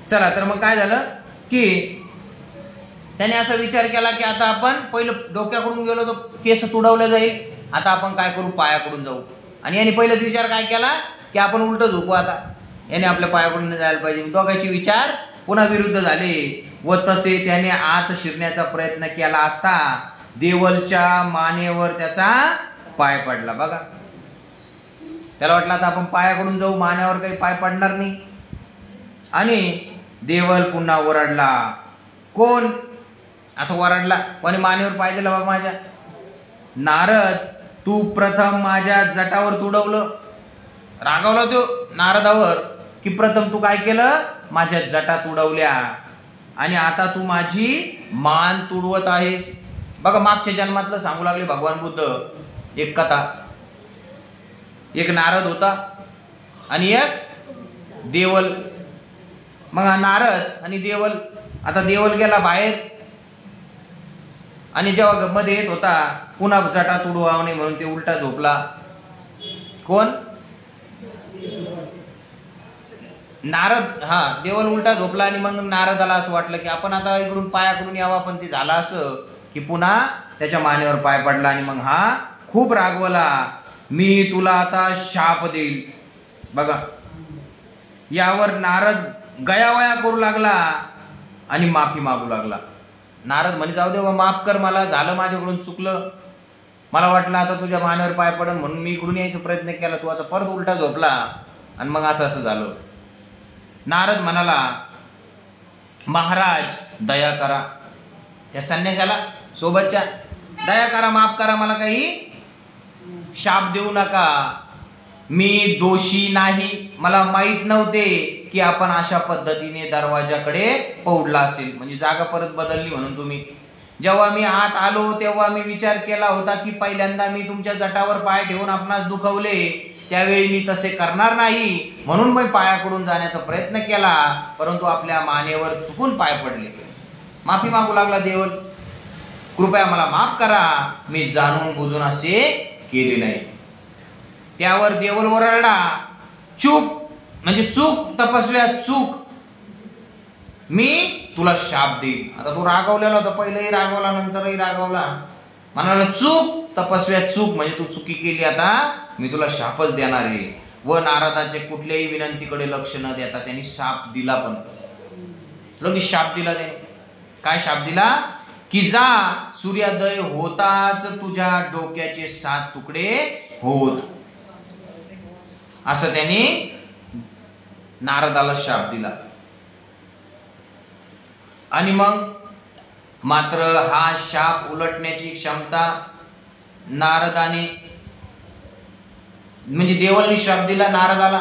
चला तर मग काय झालं की त्याने असा विचार केला की आता आपण पहिलं डोक्याकडून गेलो तर केस तुडवले जाईल, आता आपण काय करू, पायाकडून जाऊ. आणि याने पहिलाच विचार काय केला की आपण उलट झोपू, आता याने आपल्या पायाकडून जायला पाहिजे. दोघांचे विचार पुन्हा विरुद्ध झाले व तसे त्याने आत शिरण्याचा प्रयत्न केला असता देवलच्या मानेवर त्याचा पाय पडला. बघा, त्याला वाटलं आता आपण पायाकडून जाऊ, मानेवर काही पाय पडणार नाही. आणि देवल पुन्हा ओरडला. कोण असं ओरडला, कोणी मानेवर पाय दिला बाबा माझ्या? नारद, तू प्रथम माझ्या जटावर तुडवलं. रागावला तो नारदावर की प्रथम तू काय केलं, माझ्या जटा तुडवल्या आणि आता तू माझी मान तुडवत आहेस. बघा, मागच्या जन्मातलं सांगू लागले भगवान बुद्ध एक कथा. एक नारद होता आणि एक देवल. मग हा नारद आणि देवल, आता देवल गेला बाहेर आणि जेव्हा मध्ये येत होता पुन्हा जटा तुडवाव नाही म्हणून ते उलटा झोपला. कोण? नारद. हा, देवल उलटा झोपला आणि मग नारदाला असं वाटलं की आपण आता इकडून पायाकडून यावं, पण ते झालं असं की पुन्हा त्याच्या मानेवर पाय पडला. आणि मग हा खूप रागवला, मी तुला आता शाप देईल. बघा, यावर नारद गयावया करू लागला आणि माफी मागू लागला. नारद म्हणे जाऊ दे बा, माफ कर मला, झालं माझ्याकडून, चुकलं. मला वाटलं आता तुझ्या मानेवर पाय पडन म्हणून मी इकडून यायचा प्रयत्न केला, तू आता परत उलटा झोपला आणि मग असं झालं. नारद म्हणाला, महाराज दया करा. त्या संन्याशाला सोबतच्या, दया करा, माफ करा, मला काही शाप देऊ नका, मी दोषी नाही, मला माहित नव्हते की आपण अशा पद्धतीने दरवाजाकडे पौडला असेल. म्हणजे जागा परत बदलली म्हणून तुम्ही. जेव्हा मी आत आलो तेव्हा मी विचार केला होता की पहिल्यांदा मी तुमच्या जटावर पाय ठेवून आपणास दुखवले, त्यावेळी मी तसे करणार नाही म्हणून मी पायाकडून जाण्याचा प्रयत्न केला, परंतु आपल्या मानेवर चुकून पाय पडले. माफी मागू लागला देवल, कृपया मला माफ करा, मी जाणून बुजून असे केले नाही. त्यावर देवल ओरडला, चूक म्हणजे चूक तपस्व्या, चूक, मी तुला शाप देईल. आता तू रागवलेला होता, पहिलेही रागवला नंतरही रागवला. म्हणाला चूक तपस्व्या, चूक म्हणजे तू चुकी केली, आता मी तुला शापच देणार आहे. व नारदाचे कुठल्याही विनंतीकडे लक्ष न देता त्यांनी शाप दिला. पण लगेच शाप दिला त्याने. काय शाप दिला की जा, सूर्योदय होताच तुझ्या डोक्याचे 7 तुकडे होत, असं त्यांनी नारदाला शाप दिला. आणि मग मात्र हा शाप उलटण्याची क्षमता नारदाने, म्हणजे देवलनी शाप दिला नारदाला,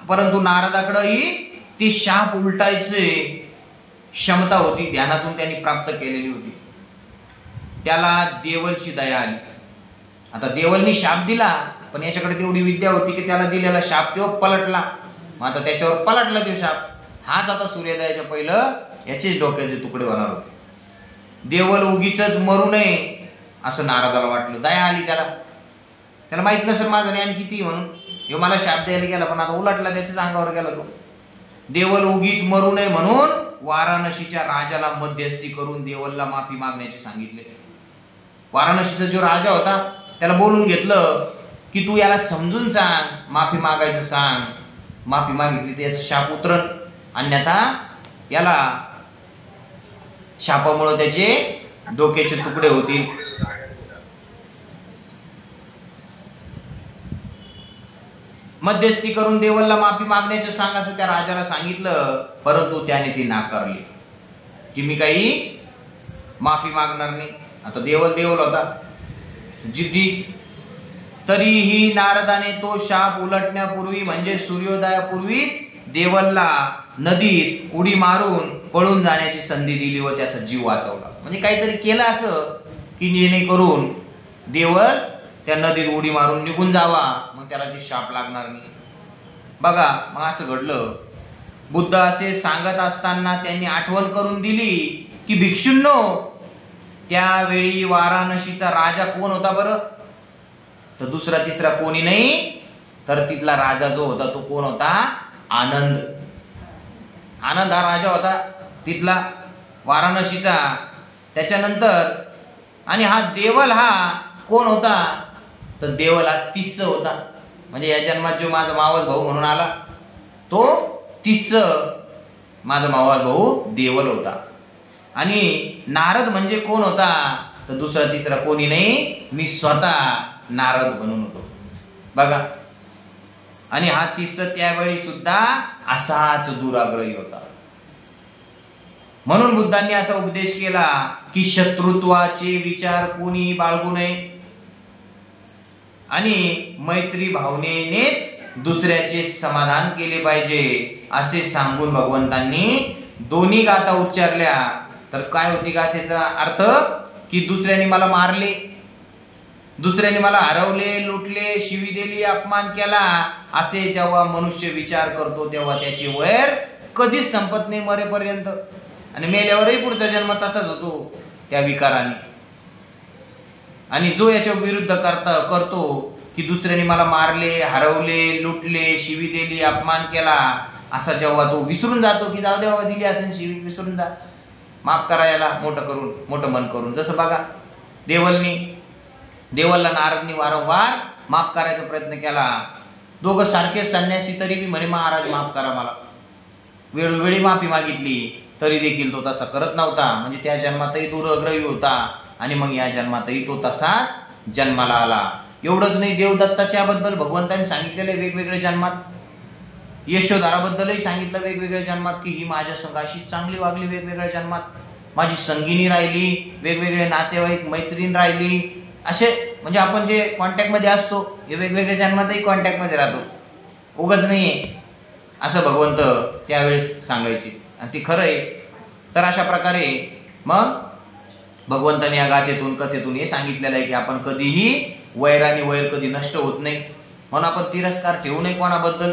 परंतु नारदाकडेही ती शाप उलटायची क्षमता होती, ध्यानातून त्यांनी प्राप्त केलेली होती. त्याला देवलची दया आली. आता देवलनी शाप दिला, पण याच्याकडे तेवढी विद्या होती की त्याला दिलेला शाप तो पलटला. मग आता त्याच्यावर पलटला तो शाप. हाच आता सूर्योदयाच्या पहिलं याचेच डोक्याचे तुकडे होणार होते. देवल उगीच मरू नये असं नारदाला वाटलं, दया आली त्याला. त्याला माहित नसेल माझं ज्ञान किती म्हणून, हे मला शाप द्यायला गेला पण आता उलटला, त्याच्याच अंगावर गेला तो. देवल उगीच मरू नये म्हणून वाराणसीच्या राजाला मध्यस्थी करून देवलला माफी मागण्याचे सांगितले. वाराणसीचा जो राजा होता त्याला बोलून घेतलं की तू याला समजून सांग, माफी मागायचं सांग. माफी मागितली त्याचा शाप उतरल, अन्यथा याला शापामुळे त्याचे डोक्याचे तुकडे होतील. मध्यस्थी करून देवलला माफी मागण्याचे सांग असं त्या राजाला सांगितलं, परंतु त्याने ती नाकारली की मी काही माफी मागणार नाही. आता देवल होता जिद्दी. तरीही नारदाने तो शाप उलटण्यापूर्वी म्हणजे सूर्योदयापूर्वीच देवलला नदीत उडी मारून पळून जाण्याची संधी दिली व त्याचा जीव वाचवला. म्हणजे काहीतरी केलं असं की जेणेकरून देवल त्या नदीत उडी मारून निघून जावा, मग त्याला ती शाप लागणार नाही. बघा, मग असं घडलं. बुद्ध असे सांगत असताना त्यांनी आठवण करून दिली की भिक्षूंनो, त्यावेळी वाराणसीचा राजा कोण होता बरं? तर दुसरा तिसरा कोणी नाही, तर तिथला राजा जो होता तो कोण होता? आनंद. आनंद हा राजा होता तिथला वाराणसीचा. त्याच्यानंतर आणि हा देवल हा कोण होता, तर देवल हा तिस्स होता. म्हणजे या जन्मात जो माझा मावस भाऊ म्हणून आला तो तिस्स माझा मावस भाऊ देवल होता. आणि नारद म्हणजे कोण होता, तर दुसरा तिसरा कोणी नाही, मी स्वतः नारद म्हणून होतो बघा. आणि हा तिस्स त्यावेळी सुद्धा असाच दुराग्रही होता. म्हणून बुद्धांनी असा उपदेश केला की शत्रुत्वाचे विचार कोणी बाळगू नये आणि मैत्री भावनेनेच दुसऱ्याचे समाधान केले पाहिजे असे सांगून भगवंतांनी दोन्ही गाथा उच्चारल्या. तर काय होती गाथेचा अर्थ, की दुसऱ्याने मला मारले, दुसऱ्याने मला हरवले, लुटले, शिवी दिली, अपमान केला, असे जेव्हा मनुष्य विचार करतो तेव्हा त्याची वैर कधीच संपत नाही मरेपर्यंत. आणि मेल्यावरही पुढचा जन्म तसाच होतो त्या विकाराने. आणि जो याच्या विरुद्ध करतो की दुसऱ्याने मला मारले, हरवले, लुटले, शिवी दिली, अपमान केला, असा जेव्हा तो विसरून जातो की जाऊ दे बाबा, दिली असेल शिवी, विसरून जा, माफ करा याला, मोठं मन करून. जसं बघा देवलला नारदनी वारंवार माफ करायचा प्रयत्न केला. दोघं सारखेच संन्यासी तरी बी म्हणे महाराज माफ करा मला, वेळोवेळी माफी मागितली तरी देखील तो तसा करत नव्हता. म्हणजे त्या जन्मातही दुराग्रही होता आणि मग या जन्मातही तो तसाच जन्माला आला. एवढंच नाही, देवदत्ताच्या बद्दल भगवंतांनी सांगितलेलं वेगवेगळ्या जन्मात, यशोधराबद्दलही सांगितलं वेगवेगळ्या जन्मात की ही माझ्या संघाशी चांगली वागली वेगवेगळ्या जन्मात, माझी संगिनी राहिली, वेगवेगळे नातेवाईक मैत्रीण राहिली. असे म्हणजे आपण जे कॉन्टॅक्ट मध्ये असतो हे वेगवेगळ्या जन्मातही कॉन्टॅक्ट मध्ये राहतो, उगाच नाहीये असं भगवंत त्यावेळेस सांगायचे. आणि ती खरं आहे. तर अशा प्रकारे मग भगवंताने या गाथेतून कथेतून हे सांगितलेलं आहे की आपण कधीही वैर आणि वैर कधी नष्ट होत नाही. म्हणून आपण तिरस्कार ठेवू नये कोणाबद्दल,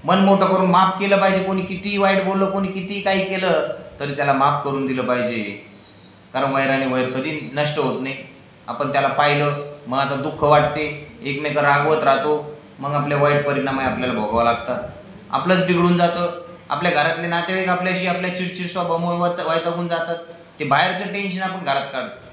मन मोठं करून माफ केलं पाहिजे. कोणी कितीही वाईट बोललं, कोणी कितीही काही केलं तरी त्याला माफ करून दिलं पाहिजे. कारण वैर आणि वैर कधी नष्ट होत नाही. आपण त्याला पाहिलं मग आता दुःख वाटते, एकमेक रागवत राहतो, मग आपले वाईट परिणाम आपल्याला भोगावं लागतात, आपलंच बिघडून जातं. आपल्या घरातले नातेवाईक आपल्याशी आपल्या चिडचिड स्वभावामुळे वैतागून जातात. ते बाहेरचं टेन्शन आपण घरात काढतो.